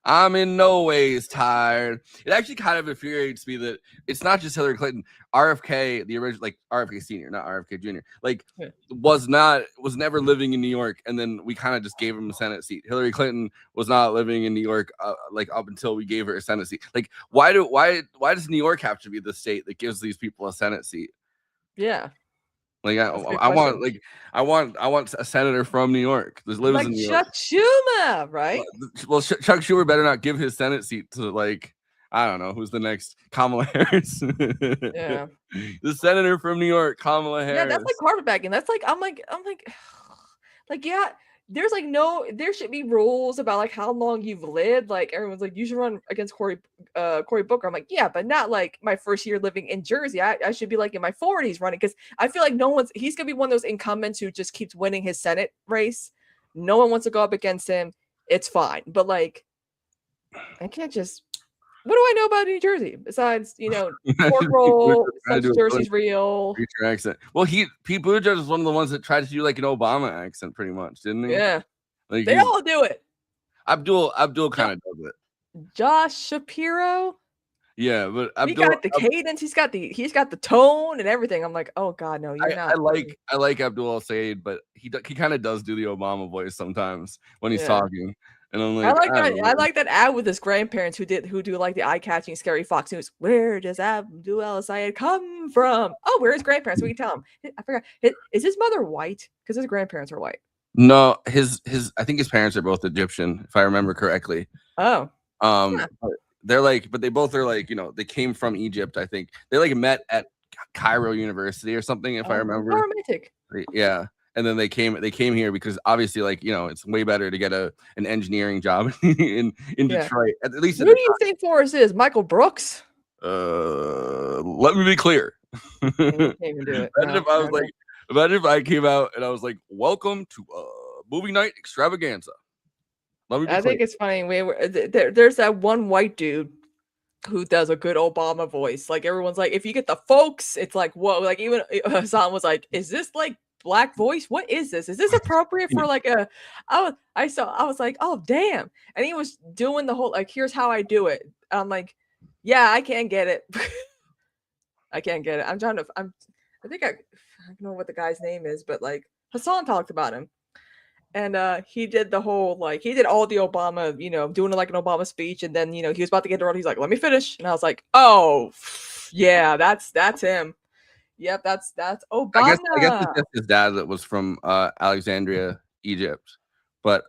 I'm in no ways tired. It actually kind of infuriates me that it's not just Hillary Clinton. RFK, the original, like RFK Senior, not RFK Junior, like was never living in New York, and then we kind of just gave him a Senate seat. Hillary Clinton was not living in New York, like up until we gave her a Senate seat. Like, why does New York have to be the state that gives these people a Senate seat? Yeah. Like I want a senator from New York that lives like in New Chuck York. Schumer, right? Well, Chuck Schumer better not give his Senate seat to like I don't know who's the next Kamala Harris. Yeah, the senator from New York, Kamala Harris. Yeah, that's like carpetbagging. That's like I'm like yeah. There's like there should be rules about like how long you've lived. Like everyone's like, you should run against Cory Booker. I'm like, yeah, but not like my first year living in Jersey. I should be like in my 40s running because I feel like he's gonna be one of those incumbents who just keeps winning his Senate race. No one wants to go up against him. It's fine. But like I can't just what do I know about New Jersey besides, pork roll, Jersey's real. Accent. Well, Pete Buttigieg is one of the ones that tried to do like an Obama accent pretty much, didn't he? Yeah. Like they all do it. Abdul kind of does it. Josh Shapiro. Yeah, but he got the cadence, he's got the tone and everything. I'm like, oh God, no, you're not. I like Abdul Said, but he kind of does do the Obama voice sometimes when he's talking. And I'm like, I like that ad with his grandparents who do like the eye-catching scary Fox News. Where does Abdul Sayed come from? Oh, where his grandparents? We can tell him. I forgot. Is his mother white? Because his grandparents are white. No, I think his parents are both Egyptian, if I remember correctly. Oh. They're like, but they both are like, they came from Egypt. I think they like met at Cairo University or something, if I remember. Romantic. Yeah. And then they came here because obviously, like, it's way better to get an engineering job in Detroit. At least. Who do you think Forrest is? Michael Brooks? Let me be clear. Imagine if I came out and I was like, "Welcome to movie night extravaganza." I think it's funny. There's that one white dude who does a good Obama voice. Like everyone's like, if you get the folks, it's like, whoa. Like even Hassan was like, "Is this like black voice? What is this? Is this appropriate for like a?" I was like, "Oh damn!" And he was doing the whole like, "Here's how I do it." I'm like, "Yeah, I can't get it. I can't get it." I think I don't know what the guy's name is, but like Hassan talked about him, And he did the whole he did all the Obama, doing like an Obama speech, and then he was about to get interrupted. He's like, "Let me finish," and I was like, "Oh, yeah, that's him. Yep, that's I guess Obama." it's just his dad that was from Alexandria, Egypt, but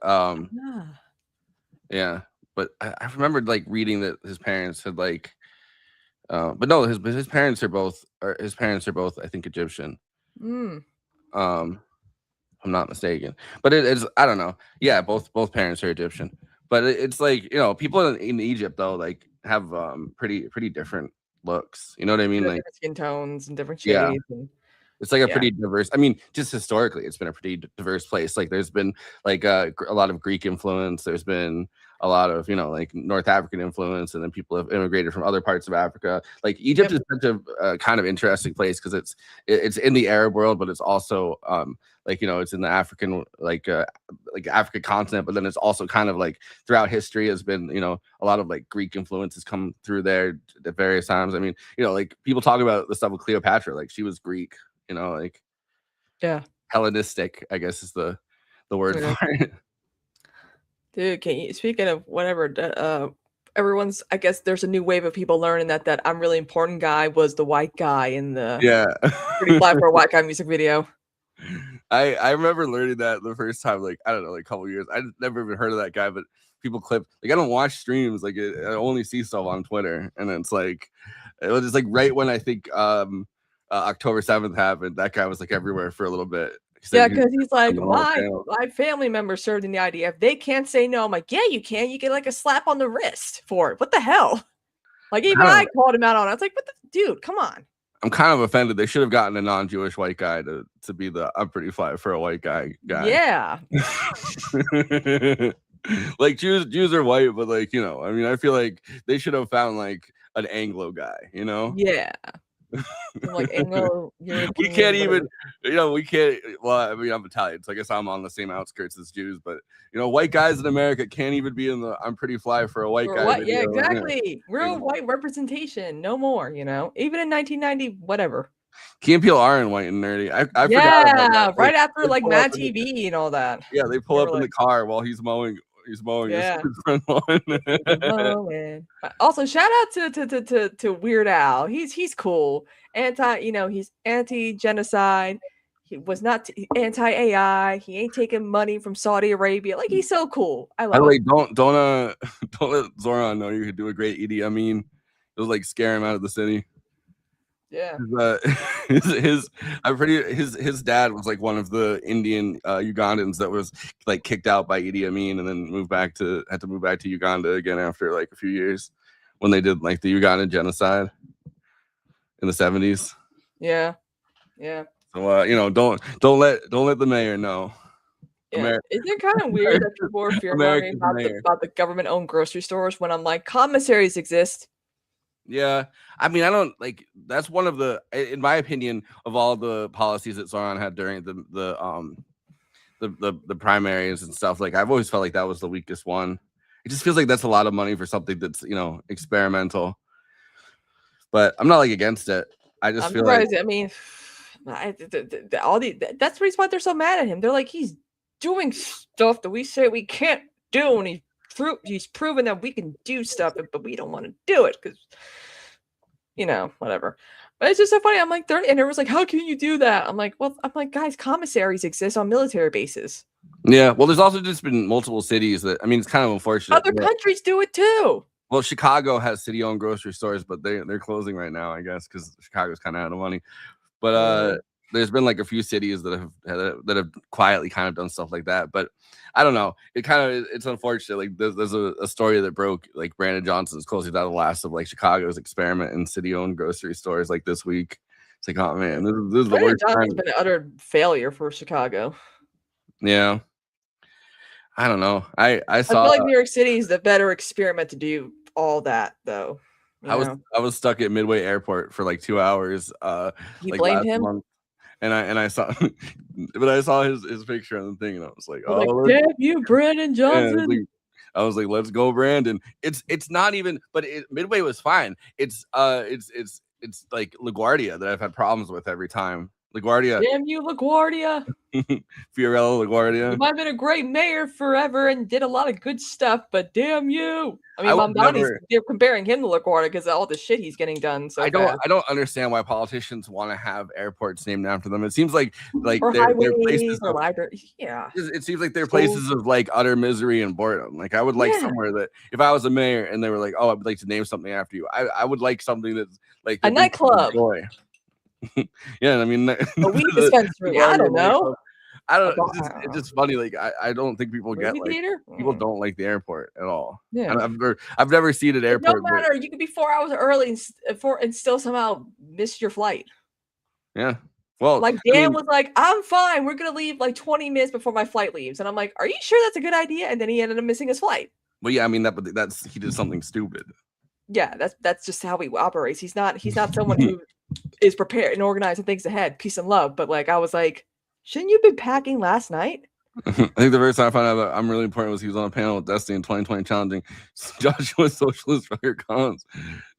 yeah. But I remembered reading that his parents had but no, his parents are both I think Egyptian. I'm not mistaken, but it's I don't know. Yeah, both parents are Egyptian, but it's people in Egypt though have pretty different looks. You know what I mean? Different skin tones and different Yeah. shades. And it's a pretty diverse. I mean, just historically, it's been a pretty diverse place. There's been a lot of Greek influence. There's been a lot of North African influence, and then people have immigrated from other parts of Africa. Egypt is such a kind of interesting place because it's in the Arab world, but it's also it's in the African African continent. But then it's also kind of throughout history has been a lot of Greek influences come through there at various times. I mean, people talk about the stuff with Cleopatra, she was Greek. Hellenistic, I guess is the word for it. Dude, speaking of whatever, everyone's, I guess there's a new wave of people learning that I'm really important guy was the white guy in the Pretty Fly for a White Guy music video. I remember learning that the first time, I don't know, a couple years. I never even heard of that guy, but people clip I don't watch streams, I only see stuff on Twitter, and it's it was just right when I think October 7th happened. That guy was everywhere for a little bit. Yeah, because he's like, my family members served in the IDF. They can't say no. I'm like, yeah, you can. You get a slap on the wrist for it. What the hell? Even I called him out on it. I was like, what the dude? Come on. I'm kind of offended. They should have gotten a non-Jewish white guy to be the I'm pretty fly for a white guy. Yeah. Jews are white, but I mean, I feel they should have found an Anglo guy, Yeah. Anglo we can't even, we can't. Well, I mean, I'm Italian, so I guess I'm on the same outskirts as Jews. But white guys in America can't even be in the "I'm pretty fly for a white guy." Yeah, exactly. Real white representation, no more. Even in 1990, whatever. Key and Peele are in white and nerdy. I forgot about that. Right after Mad TV and all that. Yeah, they pull up in the car while he's mowing. He's mowing his front lawn. Also, shout out to Weird Al. He's cool. He's anti-genocide. He was not anti-AI. He ain't taking money from Saudi Arabia. He's so cool. I love it. Don't let Zoran know you could do a great Idi Amin. It was scare him out of the city. Yeah. His dad was one of the Indian Ugandans that was kicked out by Idi Amin and then had to move back to Uganda again after a few years when they did the Ugandan genocide in the 70s. Yeah. Yeah. So don't let the mayor know. Yeah. Isn't it kind of weird that people are fear-mongering about the government-owned grocery stores when I'm commissaries exist? Yeah, I mean, I don't that's one of the, in my opinion, of all the policies that Zoran had during the primaries and stuff. I've always felt that was the weakest one. It just feels that's a lot of money for something that's experimental. But I'm not against it. I just feel surprised. I mean, that's the reason why they're so mad at him. They're he's doing stuff that we say we can't do, and he's proven that we can do stuff, but we don't want to do it because, whatever. But it's just so funny. I'm and everyone's how can you do that? I'm guys, commissaries exist on military bases. Yeah, well, there's also just been multiple cities that, I mean, it's kind of unfortunate. Other countries do it too. Well, Chicago has city-owned grocery stores, but they're closing right now, I guess, because Chicago's kind of out of money. But there's been a few cities that have quietly kind of done stuff like that. But I don't know. It's unfortunate. There's a story that broke. Brandon Johnson's closing down the last of Chicago's experiment in city-owned grocery stores this week. It's oh man, this is the worst time. It's been an utter failure for Chicago. Yeah. I don't know. I feel like New York City is the better experiment to do all that though. I was stuck at Midway Airport for 2 hours. You blamed him? Month. And I saw, but I saw his picture on the thing, and I was damn you, Brandon Johnson. Yeah, I was let's go, Brandon. It's not even, but Midway was fine. It's LaGuardia that I've had problems with every time. LaGuardia. Damn you, LaGuardia. Fiorello LaGuardia. You might have been a great mayor forever and did a lot of good stuff, but damn you. I mean, would they're comparing him to LaGuardia because of all the shit he's getting done. So I don't understand why politicians want to have airports named after them. It seems like or they're highways places or of, libraries. Yeah. it seems like they're places of like utter misery and boredom. Like I would like somewhere that if I was a mayor and they were like, oh, I'd like to name something after you, I would like something that's like a nightclub. Yeah, I mean, a weed dispensary. I don't know. I don't. It's just funny. Like I don't think people get like theater? People don't like the airport at all. Yeah, and I've never seen an airport. No matter, you could be 4 hours early and still somehow miss your flight. Yeah. Well, like Dan was like, I'm fine. We're gonna leave like 20 minutes before my flight leaves, and I'm like, are you sure that's a good idea? And then he ended up missing his flight. Well, yeah, I mean that's he did something stupid. Yeah, that's just how he operates. He's not someone who is prepared and organized and thinks ahead. Peace and love. But like I was like, shouldn't you have been packing last night? I think the first time I found out that I'm really important was he was on a panel with Destiny in 2020 challenging Joshua Socialist Trucker Collins.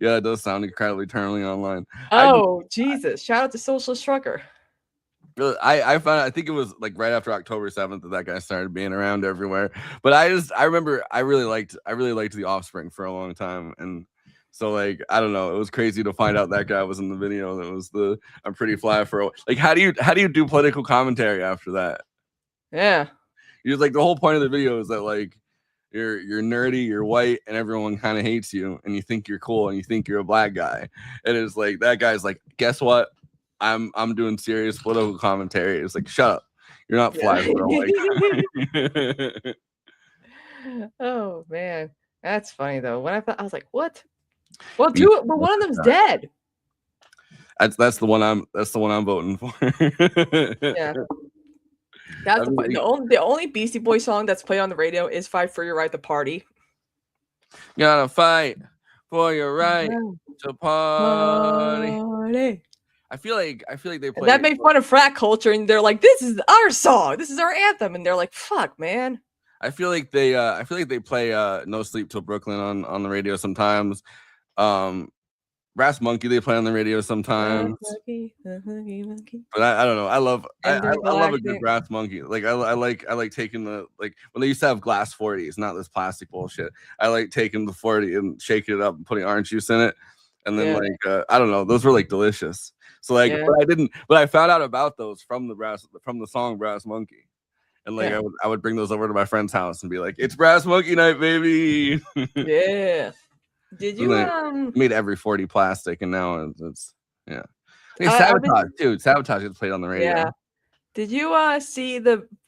Yeah, it does sound incredibly eternally online. Oh, Jesus. Shout out to Socialist Trucker. I think it was like right after October 7th that guy started being around everywhere. But I remember I really liked The Offspring for a long time. And so like I don't know, it was crazy to find out that guy was in the video. That was I'm pretty fly for like how do you do political commentary after that? Yeah. You're like the whole point of the video is that like you're nerdy, you're white, and everyone kind of hates you, and you think you're cool, and you think you're a black guy, and it's like that guy's like, guess what? I'm doing serious political commentary. It's like, shut up, you're not fly for a white guy. Oh man, that's funny though. When I was like, what? Well, but one of them's dead. That's the one I'm voting for. Yeah. That's the only Beastie Boys song that's played on the radio is "Fight for Your Right to Party." Gotta fight for your right to party. I feel like they play that made fun of frat culture, and they're like, "This is our song. This is our anthem," and they're like, "Fuck, man." I feel like they play "No Sleep Till Brooklyn" on the radio sometimes. Brass Monkey they play on the radio sometimes. But I don't know. I love a good Brass Monkey. Like I like taking the like when they used to have glass 40s, not this plastic bullshit. I like taking the 40 and shaking it up and putting orange juice in it. And then I don't know, those were like delicious. So like but I found out about those from the song Brass Monkey. And like I would bring those over to my friend's house and be like, it's Brass Monkey night, baby. Yeah. Did you made every 40 plastic, and now it's yeah. Sabotage too. Sabotage gets played on the radio. Yeah. Did you see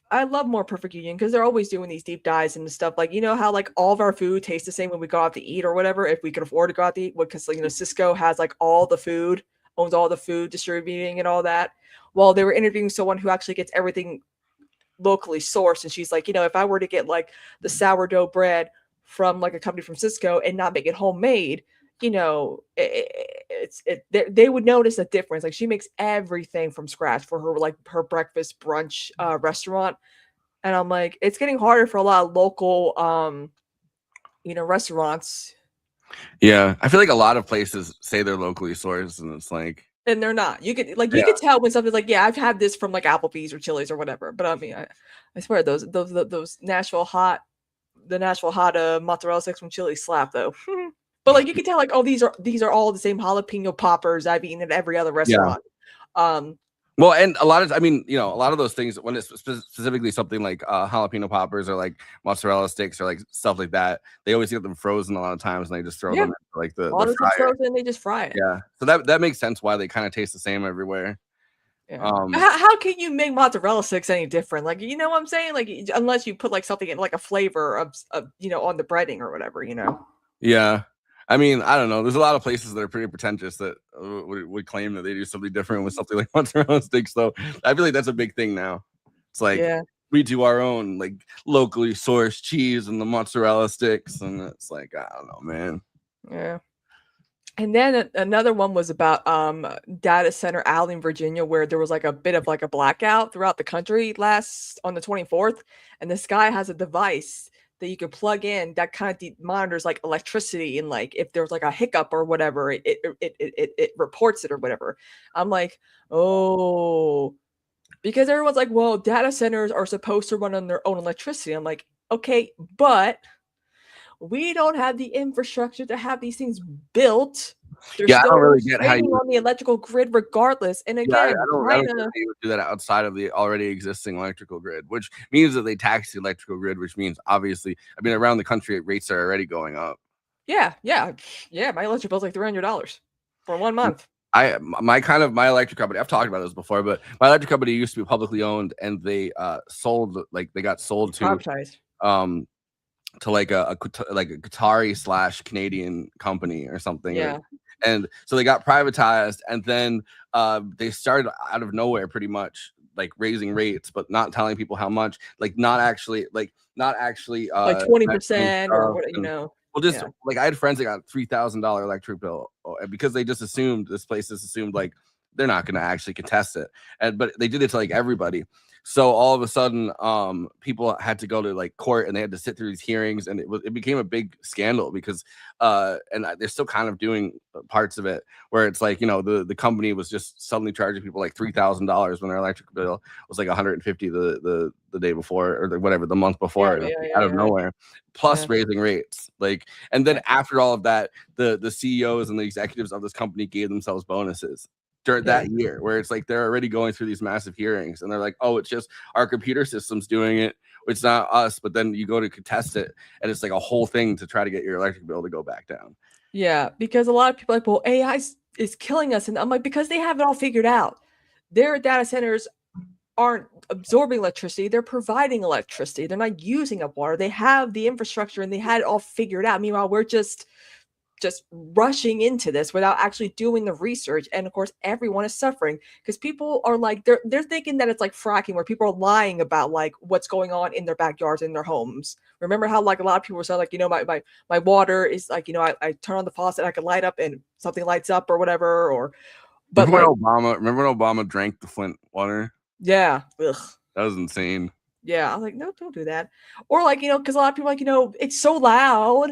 I love More Perfect Union because they're always doing these deep dives into stuff like, you know how like all of our food tastes the same when we go out to eat or whatever, if we could afford to go out to eat, because like, you know, Cisco has like all the food, owns all the food distributing and all that. Well, they were interviewing someone who actually gets everything locally sourced, and she's like, you know, if I were to get like the sourdough bread from like a company from Cisco and not make it homemade, you know, they would notice a difference. Like she makes everything from scratch for her breakfast brunch restaurant, and I'm like, it's getting harder for a lot of local you know, restaurants. Yeah, I feel like a lot of places say they're locally sourced, and it's like, and they're not. You could tell when something's like, yeah, I've had this from like Applebee's or Chili's or whatever. But I mean, I swear those Nashville hot mozzarella sticks from Chili's slap though. But like you can tell like, oh, these are all the same jalapeno poppers I've eaten at every other restaurant. Yeah. Well, and a lot of those things, when it's specifically something like jalapeno poppers or like mozzarella sticks or like stuff like that, they always get them frozen a lot of times, and they just throw them in like the fryer. Frozen, and they just fry it. Yeah, so that makes sense why they kind of taste the same everywhere. Yeah. How can you make mozzarella sticks any different? Like, you know what I'm saying? Like, unless you put like something in like a flavor of you know, on the breading or whatever, you know? Yeah. I mean, I don't know. There's a lot of places that are pretty pretentious that would claim that they do something different with something like mozzarella sticks. So I feel like that's a big thing now. It's like we do our own like locally sourced cheese and the mozzarella sticks, and it's like, I don't know, man. Yeah. And then another one was about data center alley in Virginia, where there was like a bit of like a blackout throughout the country on the 24th. And this guy has a device that you can plug in that kind of monitors like electricity, and like if there's like a hiccup or whatever, it reports it or whatever. I'm like, oh, because everyone's like, well, data centers are supposed to run on their own electricity. I'm like, okay, but we don't have the infrastructure to have these things built. They're Yeah, I still don't really get how relying you. on the electrical grid regardless. And Yeah, I again, don't get how you would do that outside of the already existing electrical grid, which means that they tax the electrical grid, which means obviously, I mean, around the country, rates are already going up. yeah. My electric bill's like $300 for 1 month. My electric company, I've talked about this before, but my electric company used to be publicly owned, and they got sold to Privatized. to like a Qatari / Canadian company or something. Yeah. And so they got privatized, and then they started out of nowhere pretty much like raising rates, but not telling people how much, like not actually like 20% or what, you know. Well, just like I had friends that got $3,000 electric bill because they just assumed like they're not going to actually contest it, but they did it to like everybody. So all of a sudden, people had to go to like court, and they had to sit through these hearings, and it became a big scandal because, they're still kind of doing parts of it where it's like, you know, the company was just suddenly charging people like $3,000 when their electric bill was like $150 the day before or whatever the month before, out of nowhere, plus raising rates. Like, and then after all of that, the CEOs and the executives of this company gave themselves bonuses during that year, where it's like they're already going through these massive hearings, and they're like, oh, it's just our computer system's doing it, it's not us. But then you go to contest it, and it's like a whole thing to try to get your electric bill to go back down. Yeah, because a lot of people are like, well, AI is killing us, and I'm like, because they have it all figured out. Their data centers aren't absorbing electricity, they're providing electricity, they're not using up water, they have the infrastructure, and they had it all figured out. Meanwhile, we're just rushing into this without actually doing the research, and of course everyone is suffering because people are like, they're thinking that it's like fracking, where people are lying about like what's going on in their backyards, in their homes. Remember how like a lot of people were saying like, you know, my water is like, you know, I turn on the faucet, I can light up and something lights up or whatever. Or but remember when Obama drank the Flint water? Yeah. Ugh. That was insane. Yeah, I'm like, no, don't do that. Or like, you know, because a lot of people are like, you know, it's so loud,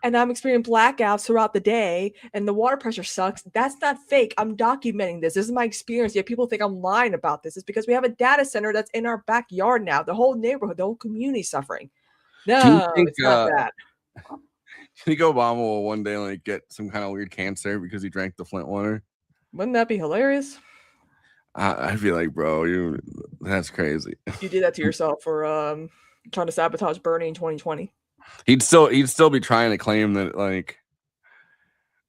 and I'm experiencing blackouts throughout the day, and the water pressure sucks. That's not fake. I'm documenting this. This is my experience. Yet people think I'm lying about this. It's because we have a data center that's in our backyard now. The whole neighborhood, the whole community suffering. No, it's not that. Do you think Obama will one day like get some kind of weird cancer because he drank the Flint water? Wouldn't that be hilarious? I'd be like, bro, that's crazy. You did that to yourself for trying to sabotage Bernie in 2020. He'd still be trying to claim that like,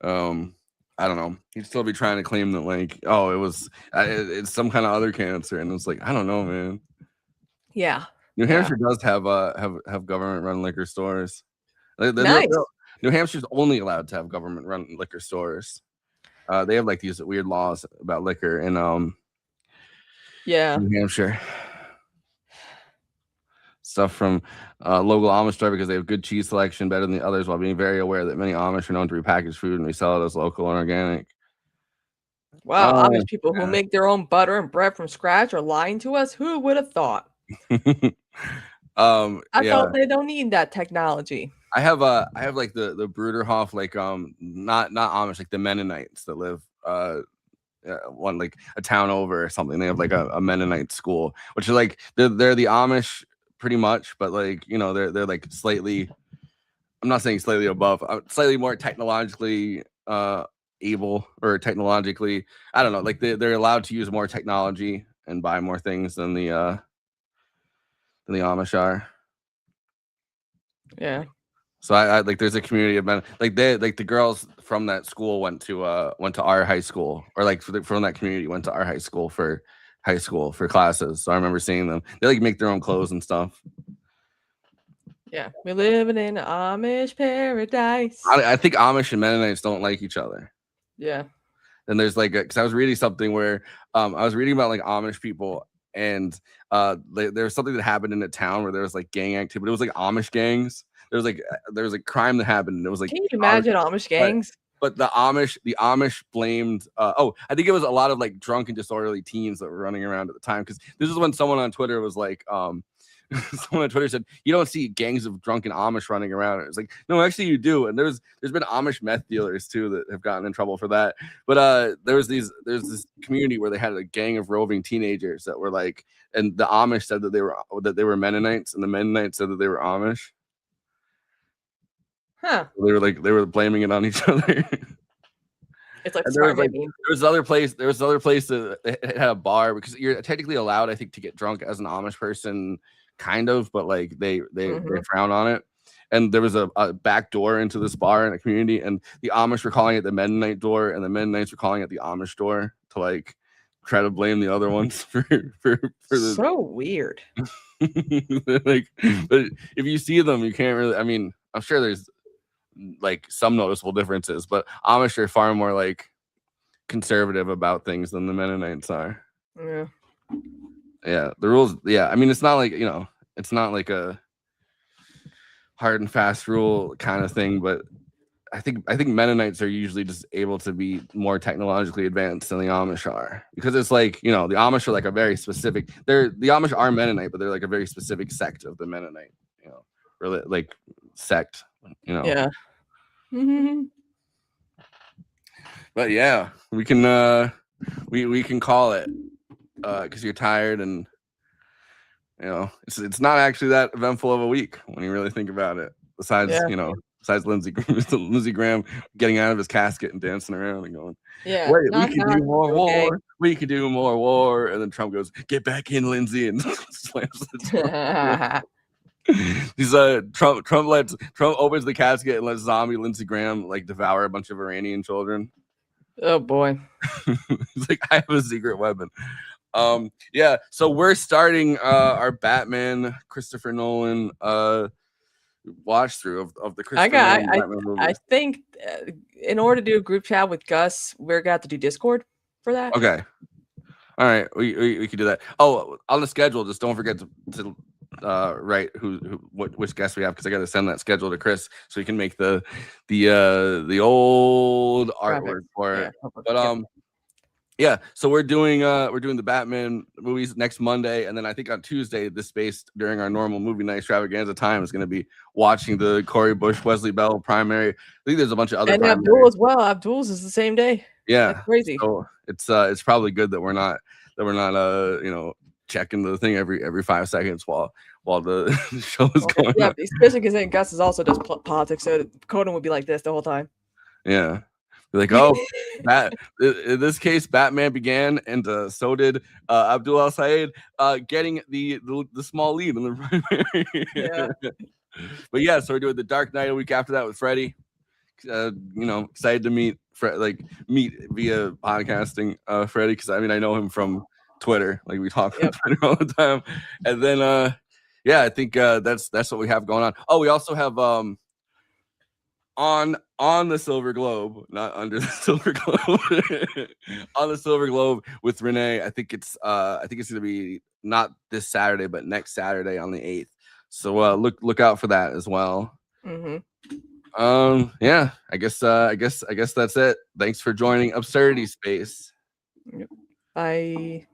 I don't know. He'd still be trying to claim that like, oh, it's some kind of other cancer, and it's like, I don't know, man. Yeah. New Hampshire does have government run liquor stores. Nice. New Hampshire's only allowed to have government run liquor stores. They have like these weird laws about liquor in New Hampshire. Stuff from local Amish store because they have good cheese selection, better than the others, while being very aware that many Amish are known to repackage food and resell it as local and organic. Wow, Amish people who make their own butter and bread from scratch are lying to us? Who would have thought? I thought they don't need that technology. I have like the Bruderhof, like not Amish, like the Mennonites that live one like a town over or something. They have like a Mennonite school, which is like they're the Amish pretty much, but like, you know, they're like slightly, I'm not saying slightly above, slightly more technologically able, or technologically, I don't know, like they're allowed to use more technology and buy more things than the Amish are. Yeah. So I like, there's a community of men, like the girls from that school went to our high school, or like from that community went to our high school for classes. So I remember seeing them. They like make their own clothes and stuff. Yeah, we're living in Amish paradise. I think Amish and Mennonites don't like each other. Yeah. And there's like, because I was reading something where I was reading about like Amish people, and there was something that happened in a town where there was like gang activity. It was like Amish gangs. There was a crime that happened, and it was like, can you imagine Amish gangs? But the Amish blamed. I think it was a lot of like drunk and disorderly teens that were running around at the time. Because this is when someone on Twitter was like, someone on Twitter said you don't see gangs of drunken Amish running around. It's like, no, actually you do. And there's been Amish meth dealers too that have gotten in trouble for that. But there's this community where they had a gang of roving teenagers that were like, and the Amish said that they were Mennonites, and the Mennonites said that they were Amish. Huh. They were blaming it on each other. It's like, there was another place that had a bar, because you're technically allowed, I think, to get drunk as an Amish person, kind of, but like they frown on it. And there was a back door into this bar in a community, and the Amish were calling it the Mennonite door, and the Mennonites were calling it the Amish door to like try to blame the other ones for the so weird. like, but if you see them, you can't really. I mean, I'm sure there's like some noticeable differences, but Amish are far more like conservative about things than the Mennonites are. Yeah. Yeah, the rules. Yeah, I mean, it's not like, it's not like a hard and fast rule kind of thing, but I think Mennonites are usually just able to be more technologically advanced than the Amish are, because it's like, the Amish are like a very specific. The Amish are Mennonite, but they're like a very specific sect of the Mennonite, really like sect, Yeah. But yeah, we can we can call it because you're tired, and it's not actually that eventful of a week when you really think about it. Besides besides Lindsey Graham getting out of his casket and dancing around and going, yeah, wait, we can do more war. We can do more war. And then Trump goes, get back in, Lindsey, and slams the door. He's Trump opens the casket and lets zombie Lindsey Graham like devour a bunch of Iranian children. Oh boy. He's like, I have a secret weapon. Yeah, so we're starting our Batman Christopher Nolan watch through of the Christopher Nolan Batman movie. I think in order to do a group chat with Gus, we're gonna have to do Discord for that. Okay. All right, we can do that. Oh, on the schedule, just don't forget to write which guests we have, because I got to send that schedule to Chris so he can make the old artwork for it. But yeah, so we're doing the Batman movies next Monday, and then I think on Tuesday, the space during our normal movie night extravaganza time is going to be watching the Cori Bush Wesley Bell primary. I think there's a bunch of other and Abdul as well. Abdul's is the same day. Yeah, that's crazy. So it's probably good that we're not checking the thing every 5 seconds while the show is going. Yeah, on. especially because then Gus is also does politics, so Conan would be like this the whole time. Yeah. Like, oh, in this case, Batman began, and so did Abdul Al-Sayed getting the small lead in the primary. Yeah. But yeah, so we're doing the Dark Knight a week after that with Freddie. Excited to meet via podcasting Freddie, because I know him from Twitter. Like, we talk on Twitter all the time. And then I think that's what we have going on. Oh, we also have on the Silver Globe, not under the Silver Globe, on the Silver Globe with Renee. I think it's gonna be not this Saturday, but next Saturday on the 8th. So look out for that as well. Yeah, I guess that's it. Thanks for joining Absurdity Space. Bye.